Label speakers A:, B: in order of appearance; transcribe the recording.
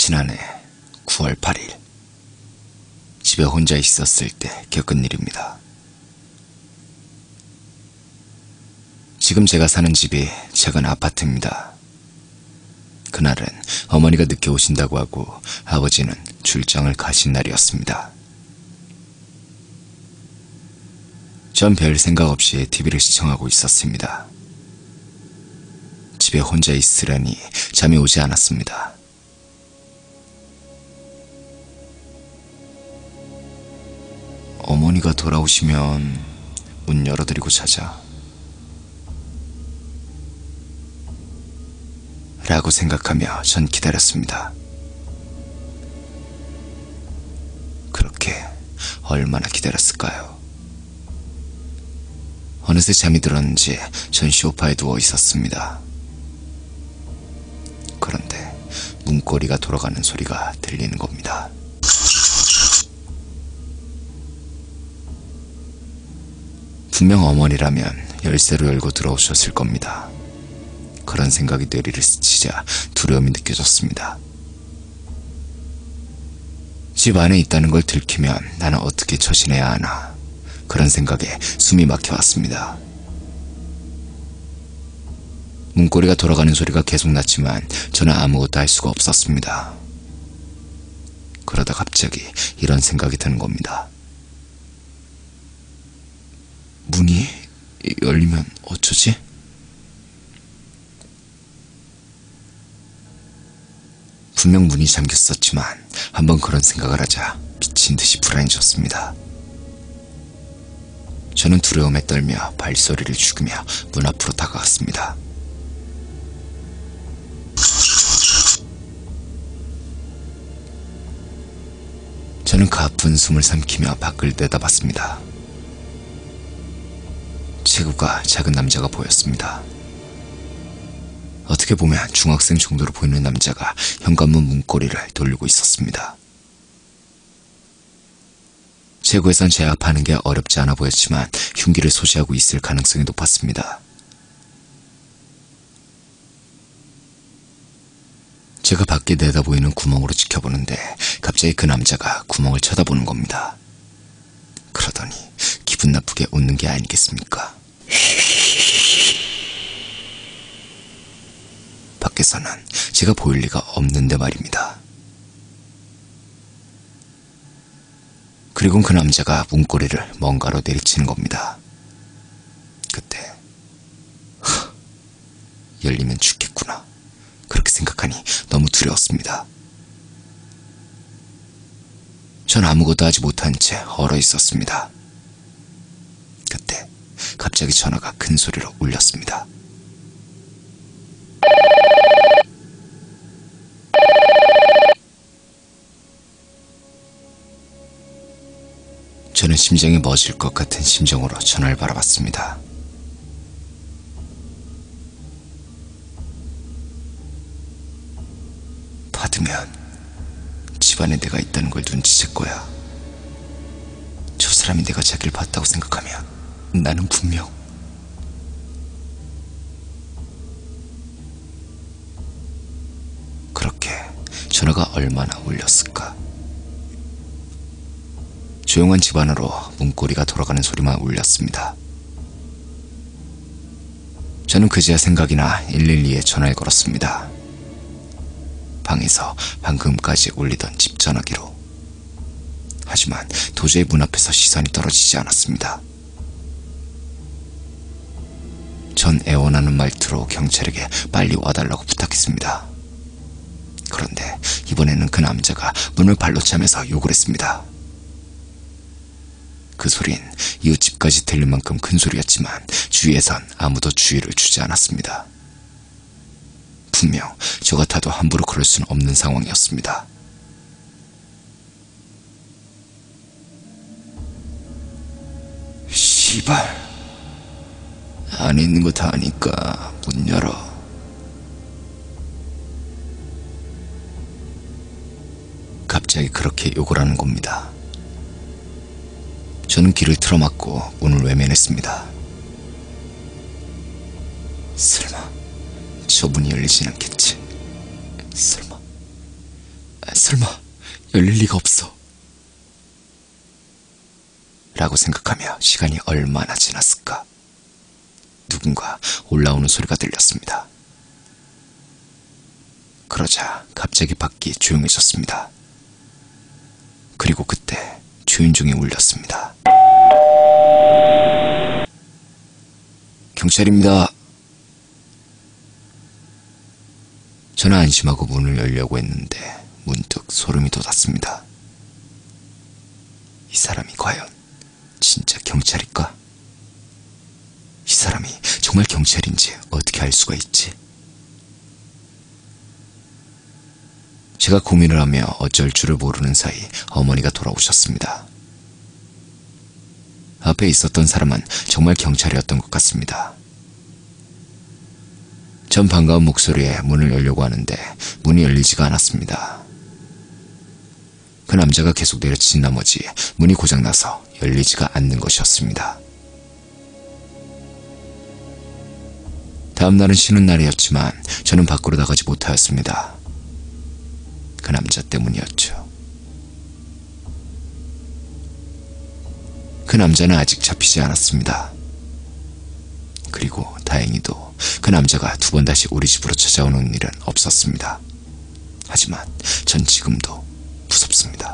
A: 지난해 9월 8일 집에 혼자 있었을 때 겪은 일입니다. 지금 제가 사는 집이 작은 아파트입니다. 그날은 어머니가 늦게 오신다고 하고 아버지는 출장을 가신 날이었습니다. 전 별 생각 없이 TV를 시청하고 있었습니다. 집에 혼자 있으려니 잠이 오지 않았습니다. 어머니가 돌아오시면 문 열어드리고 자자 라고 생각하며 전 기다렸습니다. 그렇게 얼마나 기다렸을까요? 어느새 잠이 들었는지 전 소파에 누워 있었습니다. 그런데 문고리가 돌아가는 소리가 들리는 겁니다. 분명 어머니라면 열쇠로 열고 들어오셨을 겁니다. 그런 생각이 뇌리를 스치자 두려움이 느껴졌습니다. 집 안에 있다는 걸 들키면 나는 어떻게 처신해야 하나, 그런 생각에 숨이 막혀왔습니다. 문고리가 돌아가는 소리가 계속 났지만 저는 아무것도 할 수가 없었습니다. 그러다 갑자기 이런 생각이 드는 겁니다. 문이 열리면 어쩌지? 분명 문이 잠겼었지만 한번 그런 생각을 하자 미친 듯이 불안해졌습니다. 저는 두려움에 떨며 발소리를 죽이며 문 앞으로 다가갔습니다. 저는 가쁜 숨을 삼키며 밖을 내다봤습니다. 체구가 작은 남자가 보였습니다. 어떻게 보면 중학생 정도로 보이는 남자가 현관문 문고리를 돌리고 있었습니다. 체구에선 제압하는 게 어렵지 않아 보였지만 흉기를 소지하고 있을 가능성이 높았습니다. 제가 밖에 내다보이는 구멍으로 지켜보는데 갑자기 그 남자가 구멍을 쳐다보는 겁니다. 그러더니 기분 나쁘게 웃는 게 아니겠습니까? 밖에서는 제가 보일 리가 없는데 말입니다. 그리고 그 남자가 문고리를 뭔가로 내리치는 겁니다. 그때 열리면 죽겠구나, 그렇게 생각하니 너무 두려웠습니다. 전 아무것도 하지 못한 채 얼어 있었습니다. 그때 갑자기 전화가 큰 소리로 울렸습니다. 저는 심장이 멎을 것 같은 심정으로 전화를 바라봤습니다. 받으면 집안에 내가 있다는 걸 눈치챌 거야. 저 사람이 내가 자기를 봤다고 생각하면 나는 분명 그렇게 전화가 얼마나 울렸을까. 조용한 집 안으로 문고리가 돌아가는 소리만 울렸습니다. 저는 그제야 생각이 나 112에 전화를 걸었습니다. 방에서 방금까지 울리던 집 전화기로. 하지만 도저히 문 앞에서 시선이 떨어지지 않았습니다. 전 애원하는 말투로 경찰에게 빨리 와달라고 부탁했습니다. 그런데 이번에는 그 남자가 문을 발로 차면서 욕을 했습니다. 그 소린 이웃집까지 들릴 만큼 큰 소리였지만 주위에선 아무도 주의를 주지 않았습니다. 분명 저 같아도 함부로 그럴 수는 없는 상황이었습니다. 씨발, 안에 있는 거 다 아니까 문 열어. 갑자기 그렇게 욕을 하는 겁니다. 저는 길을 틀어막고 문을 외면했습니다. 설마 저 문이 열리진 않겠지? 설마. 설마 열릴 리가 없어 라고 생각하며 시간이 얼마나 지났을까. 누군가 올라오는 소리가 들렸습니다. 그러자 갑자기 밖이 조용해졌습니다. 그리고 그때 주인종이 울렸습니다. 경찰입니다. 저는 안심하고 문을 열려고 했는데 문득 소름이 돋았습니다. 이 사람이 과연 진짜 경찰일까? 이 사람이 정말 경찰인지 어떻게 알 수가 있지? 제가 고민을 하며 어쩔 줄을 모르는 사이 어머니가 돌아오셨습니다. 앞에 있었던 사람은 정말 경찰이었던 것 같습니다. 전 반가운 목소리에 문을 열려고 하는데 문이 열리지가 않았습니다. 그 남자가 계속 내려치신 나머지 문이 고장나서 열리지가 않는 것이었습니다. 다음 날은 쉬는 날이었지만 저는 밖으로 나가지 못하였습니다. 그 남자 때문이었죠. 그 남자는 아직 잡히지 않았습니다. 그리고 다행히도 그 남자가 두 번 다시 우리 집으로 찾아오는 일은 없었습니다. 하지만 전 지금도 무섭습니다.